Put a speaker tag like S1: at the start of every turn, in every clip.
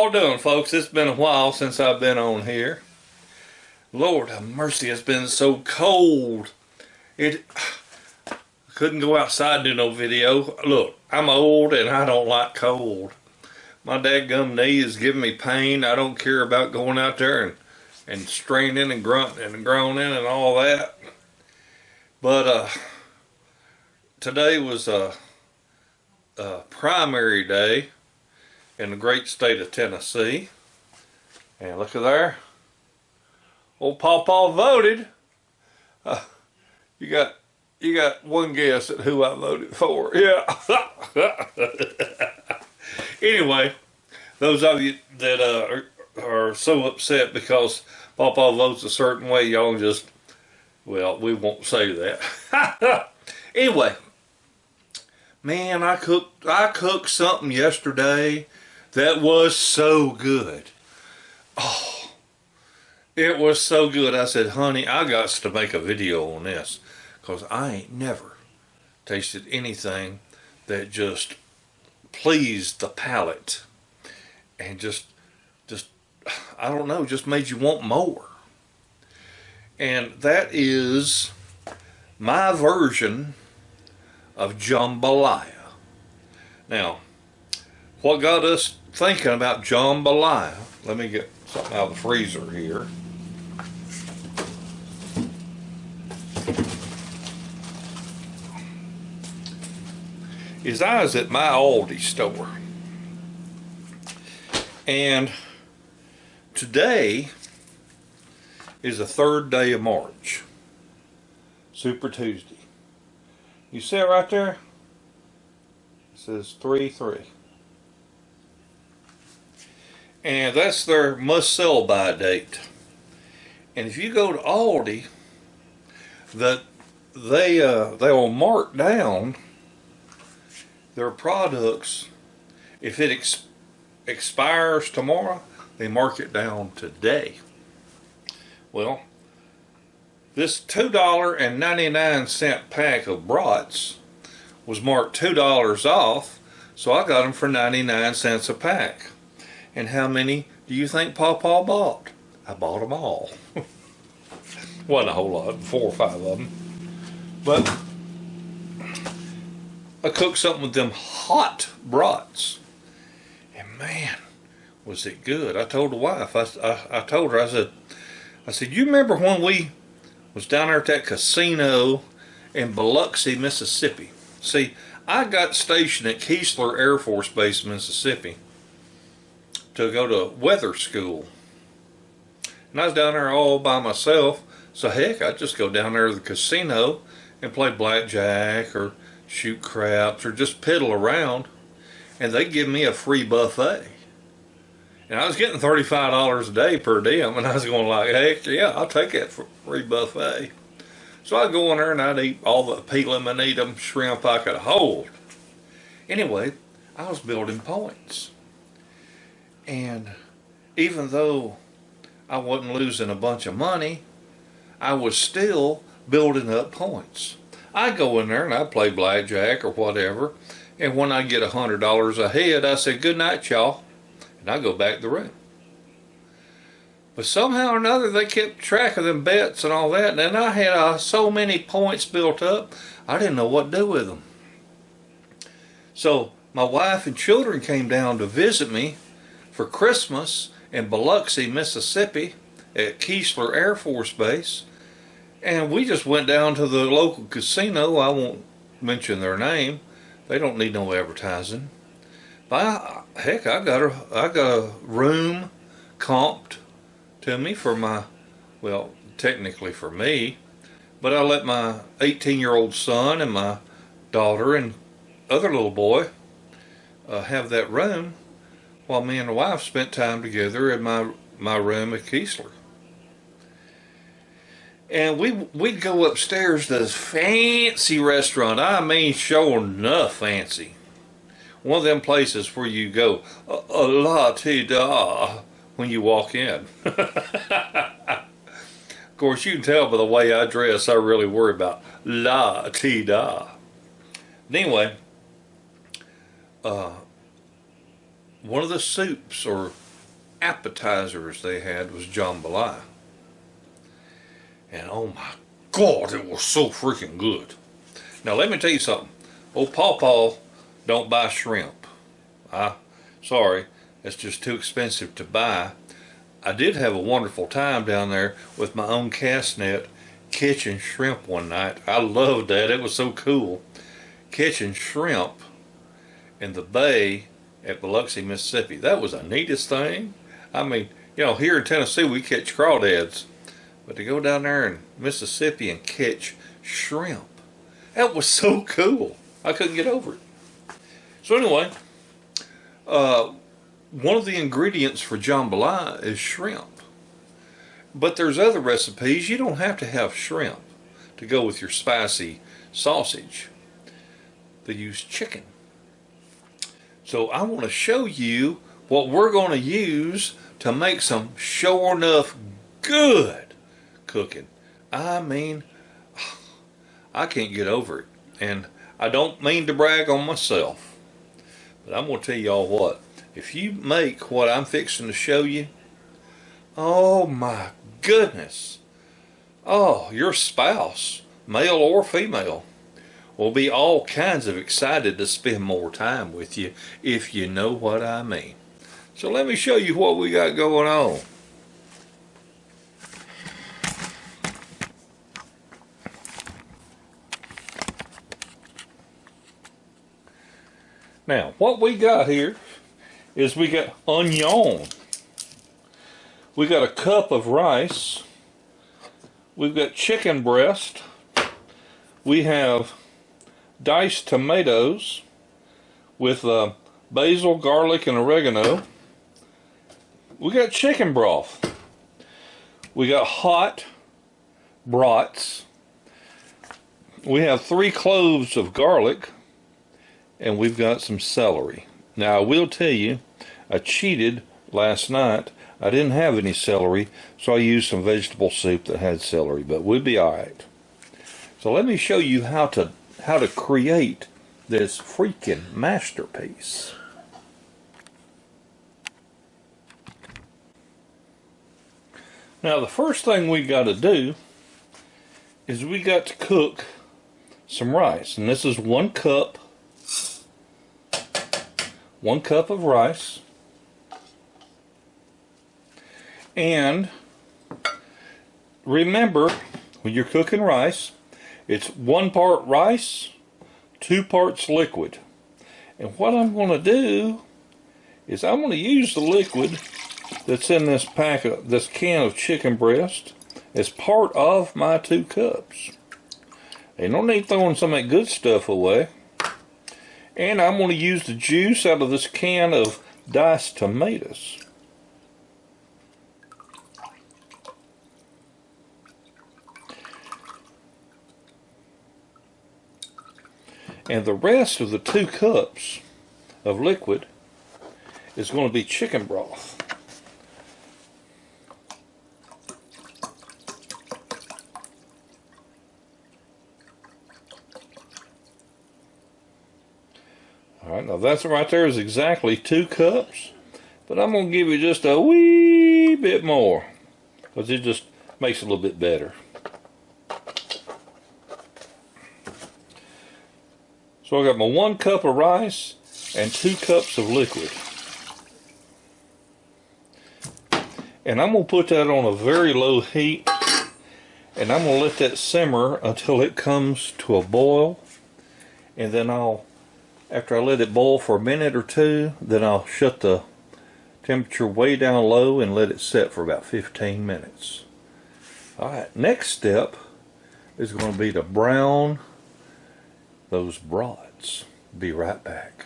S1: y'all doing, folks? It's been a while since I've been on here. Lord have mercy, it's been so cold. I couldn't go outside and do no video. Look, I'm old and I don't like cold. My dadgum knee is giving me pain. I don't care about going out there and straining and grunting and groaning and all that. But today was a primary day in the great state of Tennessee. And look at there. Old Pawpaw voted. You got one guess at who I voted for. Yeah. Anyway, those of you that are so upset because Pawpaw votes a certain way, y'all just, well, we won't say that. Anyway, man, I cooked something yesterday that was so good. Oh, it was so good. I said, honey, I got to make a video on this because I ain't never tasted anything that just pleased the palate and just I don't know, just made you want more. And that is my version of jambalaya. Now, what got us thinking about jambalaya, let me get something out of the freezer here. Is I was at my Aldi store, and today is the 3rd day of March, Super Tuesday. You see it right there? It says 3/3. And that's their must sell by date. And if you go to Aldi, they will mark down their products. If it expires tomorrow, they mark it down today. Well, this $2.99 pack of brats was marked $2 off, so I got them for 99 cents a pack. And how many do you think Pawpaw bought? I bought them all. Wasn't a whole lot, 4 or 5 of them. But I cooked something with them hot brats. And man, was it good. I told the wife, I told her, I said, you remember when we was down there at that casino in Biloxi, Mississippi? See, I got stationed at Keesler Air Force Base, Mississippi, to go to weather school. And I was down there all by myself, so heck, I'd just go down there to the casino and play blackjack or shoot craps or just piddle around, and they'd give me a free buffet. And I was getting $35 a day per diem, and I was going like, heck yeah, I'll take that free buffet. So I'd go in there and I'd eat all the peeling and eat them shrimp I could hold. Anyway, I was building points. And even though I wasn't losing a bunch of money, I was still building up points. I'd go in there and I'd play blackjack or whatever, and when I get $100 ahead, I said, good night, y'all, and I go back to the room. But somehow or another, they kept track of them bets and all that, and then I had so many points built up, I didn't know what to do with them. So my wife and children came down to visit me for Christmas in Biloxi, Mississippi at Keesler Air Force Base, and we just went down to the local casino. I won't mention their name. They don't need no advertising. But heck, I got a room comped to me for my, well, technically for me, but I let my 18-year-old son and my daughter and other little boy have that room, while me and the wife spent time together in my room at Keesler. And we'd go upstairs to this fancy restaurant. I mean, sure enough fancy. One of them places where you go, la-ti-da, when you walk in. Of course, you can tell by the way I dress, I really worry about la-ti-da. Anyway, one of the soups or appetizers they had was jambalaya. And oh my God, it was so freaking good. Now let me tell you something. Old PawPaw don't buy shrimp. Sorry, it's just too expensive to buy. I did have a wonderful time down there with my own cast net catching shrimp one night. I loved that. It was so cool. Catching shrimp in the bay at Biloxi, Mississippi. That was the neatest thing. I mean, you know, here in Tennessee we catch crawdads. But to go down there in Mississippi and catch shrimp, that was so cool. I couldn't get over it. So anyway, one of the ingredients for jambalaya is shrimp. But there's other recipes. You don't have to have shrimp to go with your spicy sausage. They use chicken. So I want to show you what we're going to use to make some sure enough good cooking. I mean, I can't get over it. And I don't mean to brag on myself, but I'm going to tell y'all what. If you make what I'm fixing to show you, oh my goodness. Oh, your spouse, male or female, will be all kinds of excited to spend more time with you, if you know what I mean. So let me show you what we got going on. Now, what we got here is we got onion. We got a cup of rice. We've got chicken breast. We have diced tomatoes with basil, garlic, and oregano. We got chicken broth. We got hot brats. We have 3 cloves of garlic, and we've got some celery. Now I will tell you, I cheated last night. I didn't have any celery, so I used some vegetable soup that had celery, but we'll be alright. So let me show you how to create this freaking masterpiece. Now the first thing we got to do is we got to cook some rice, and this is 1 cup. 1 cup of rice. And remember, when you're cooking rice, it's 1 part rice, 2 parts liquid. And what I'm going to do is I'm going to use the liquid that's in this this can of chicken breast as part of my 2 cups. Ain't no need throwing some of that good stuff away. And I'm going to use the juice out of this can of diced tomatoes. And the rest of the 2 cups of liquid is going to be chicken broth. Alright, now that's right there is exactly 2 cups, but I'm going to give you just a wee bit more, because it just makes it a little bit better. So I got my 1 cup of rice and 2 cups of liquid. And I'm going to put that on a very low heat, and I'm going to let that simmer until it comes to a boil, and then after I let it boil for a minute or 2, then I'll shut the temperature way down low and let it set for about 15 minutes. Alright, next step is going to be to brown those brats. Be right back.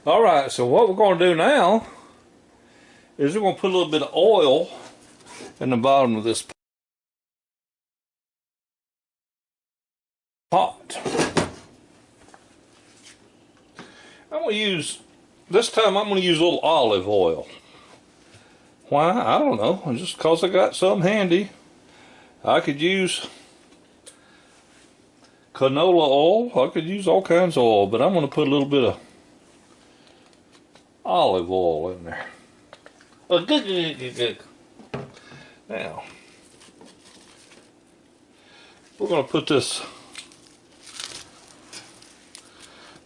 S1: Alright, so what we're going to do now is we're going to put a little bit of oil in the bottom of this pot. I'm going to use, this time I'm going to use a little olive oil. Why? I don't know. Just because I got some handy. I could use canola oil. I could use all kinds of oil, but I'm going to put a little bit of olive oil in there. Now, we're going to put this,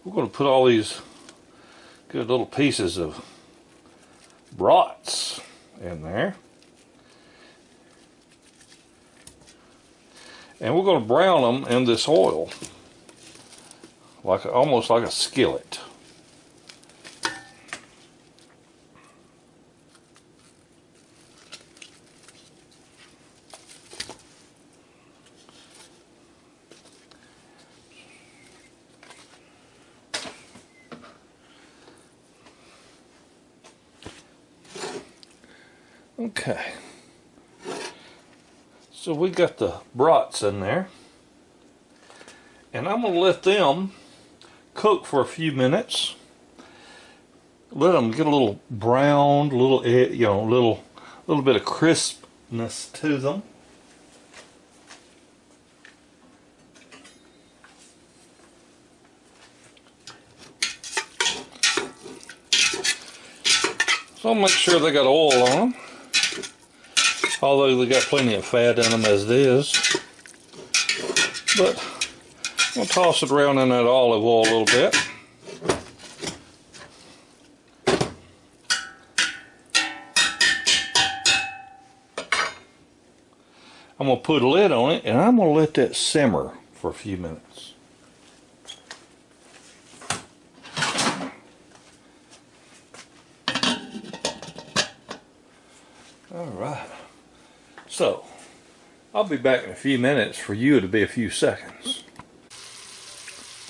S1: we're going to put all these good little pieces of brats in there. And we're going to brown them in this oil, like almost like a skillet. Okay, so we got the brats in there, and I'm going to let them cook for a few minutes. Let them get a little browned, little little bit of crispness to them. So I'll make sure they got oil on them. Although they got plenty of fat in them as it is. But I'm going to toss it around in that olive oil a little bit. I'm going to put a lid on it and I'm going to let that simmer for a few minutes. Alright. So, I'll be back in a few minutes. For you it'll be a few seconds.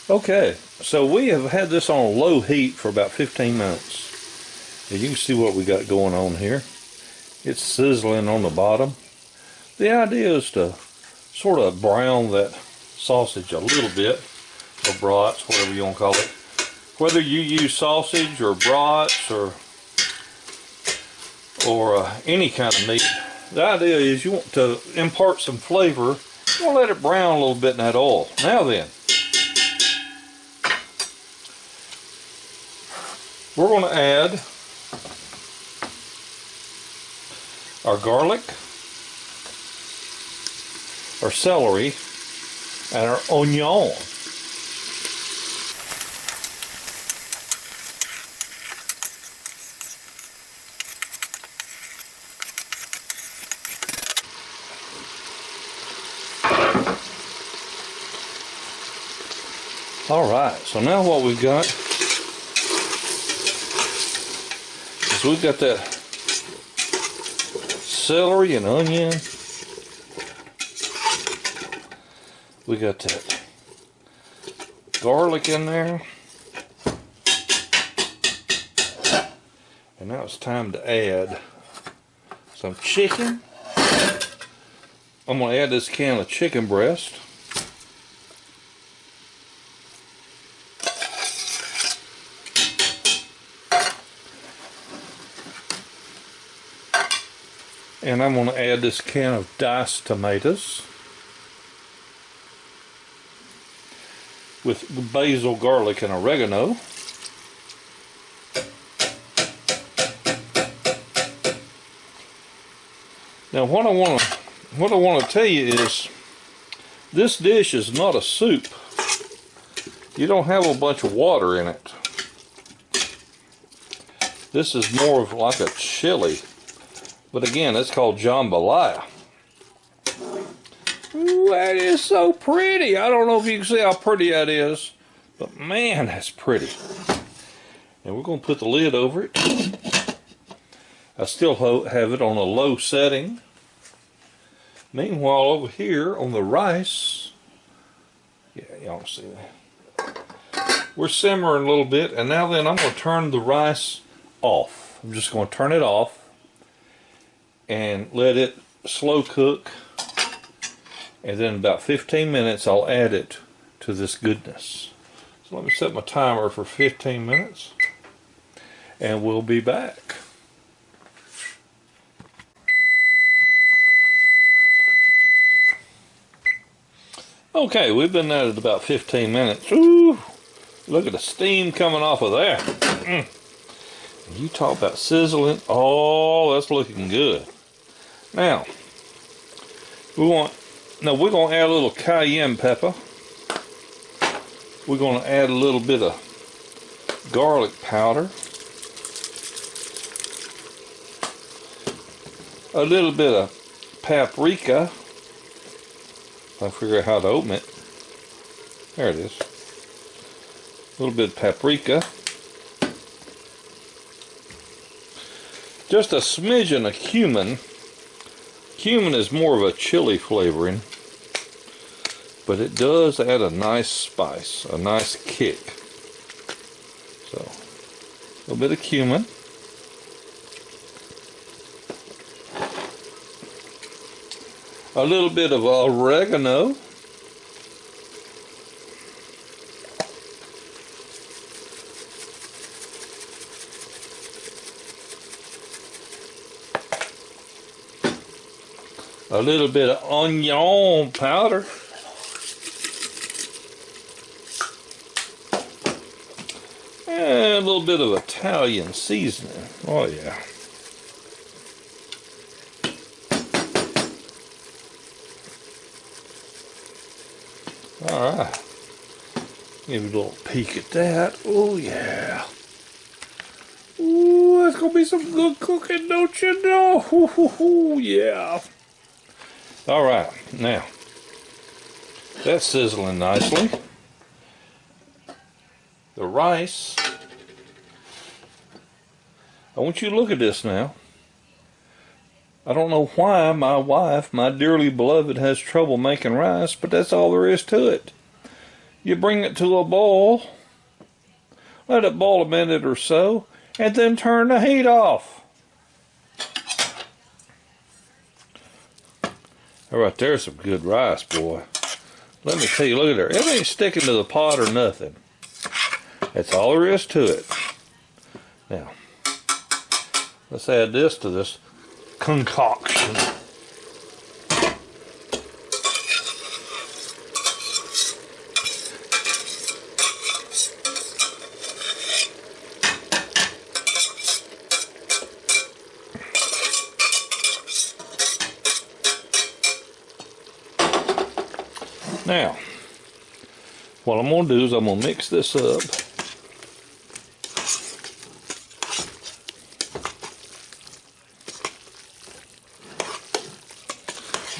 S1: Okay, so we have had this on a low heat for about 15 minutes. And you can see what we got going on here. It's sizzling on the bottom. The idea is to sort of brown that sausage a little bit, or brats, whatever you want to call it. Whether you use sausage or brats or any kind of meat, the idea is you want to impart some flavor. You want to let it brown a little bit in that oil. Now then, we're going to add our garlic, our celery, and our onion. Alright, so now what we've got is we've got that celery and onion. We got that garlic in there. And now it's time to add some chicken. I'm going to add this can of chicken breast. And I'm going to add this can of diced tomatoes with basil, garlic, and oregano. Now what I want to tell you is this dish is not a soup. You don't have a bunch of water in it. This is more of like a chili. But again, it's called jambalaya. Ooh, that is so pretty. I don't know if you can see how pretty that is, but man, that's pretty. And we're going to put the lid over it. I still have it on a low setting. Meanwhile, over here on the rice, yeah, y'all see that. we're simmering a little bit, and now then I'm going to turn the rice off. I'm just going to turn it off and let it slow cook, and then in about 15 minutes I'll add it to this goodness. So let me set my timer for 15 minutes and we'll be back. Okay, we've been at it about 15 minutes. Ooh, look at the steam coming off of there. You talk about sizzling. Oh, that's looking good. Now, we're going to add a little cayenne pepper. We're going to add a little bit of garlic powder. A little bit of paprika. If I figure out how to open it. There it is. A little bit of paprika. Just a smidgen of cumin. Cumin is more of a chili flavoring, but it does add a nice spice, a nice kick. So, a little bit of cumin. A little bit of oregano. A little bit of onion powder. And a little bit of Italian seasoning. Oh yeah. Alright. Give you a little peek at that. Oh yeah. Ooh, that's gonna be some good cooking, don't you know? Hoo, hoo, hoo, yeah. Alright, now that's sizzling nicely. The rice, I want you to look at this now. I don't know why my wife, my dearly beloved, has trouble making rice, but that's all there is to it. You bring it to a boil, let it boil a minute or so, and then turn the heat off. Right there's some good rice, boy. Let me tell you, look at there. It ain't sticking to the pot or nothing. That's all there is to it. Now, let's add this to this concoction. Now, what I'm going to do is I'm going to mix this up.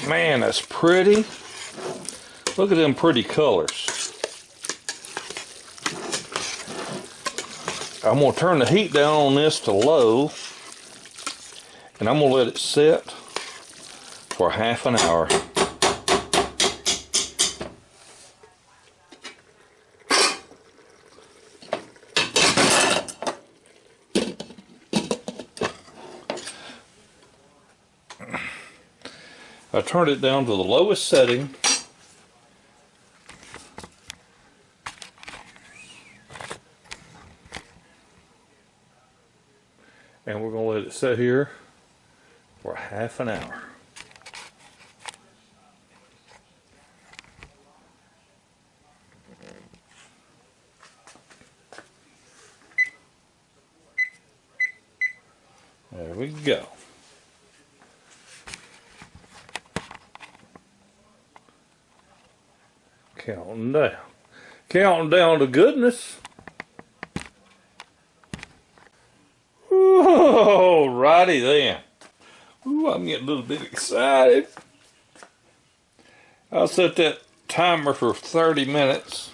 S1: Man, that's pretty. Look at them pretty colors. I'm going to turn the heat down on this to low, and I'm going to let it sit for half an hour. I turned it down to the lowest setting. And we're going to let it sit here for half an hour. There we go. Counting down. Counting down to goodness. Oh, righty then. Ooh, I'm getting a little bit excited. I'll set that timer for 30 minutes.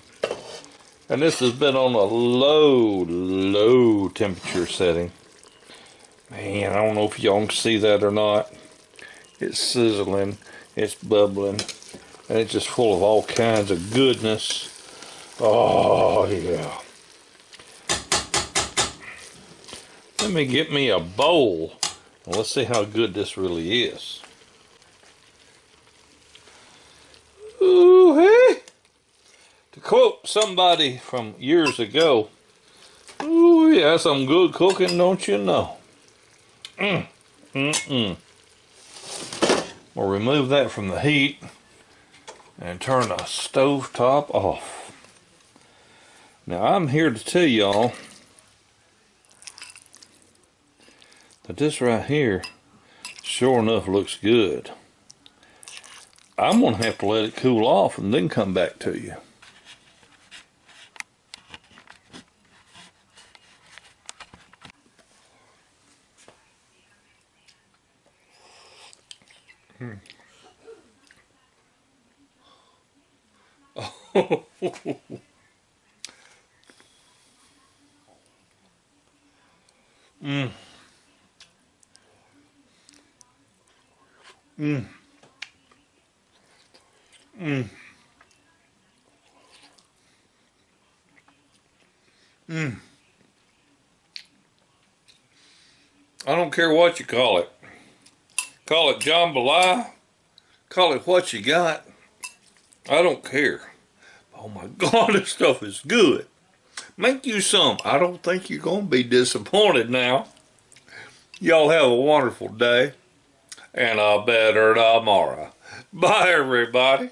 S1: And this has been on a low temperature setting. Man, I don't know if y'all can see that or not. It's sizzling. It's bubbling. And it's just full of all kinds of goodness. Oh, yeah. Let me get me a bowl. And let's see how good this really is. Ooh, hey! To quote somebody from years ago, ooh, yeah, some good cooking, don't you know? We'll remove that from the heat and turn the stove top off. Now, I'm here to tell y'all that this right here, sure enough, looks good. I'm going to have to let it cool off and then come back to you. Mm. Mm. Mm. Mm. I don't care what you call it. Call it jambalaya. Call it what you got. I don't care. Oh my God, this stuff is good. Make you some. I don't think you're going to be disappointed now. Y'all have a wonderful day and a better tomorrow. Bye, everybody.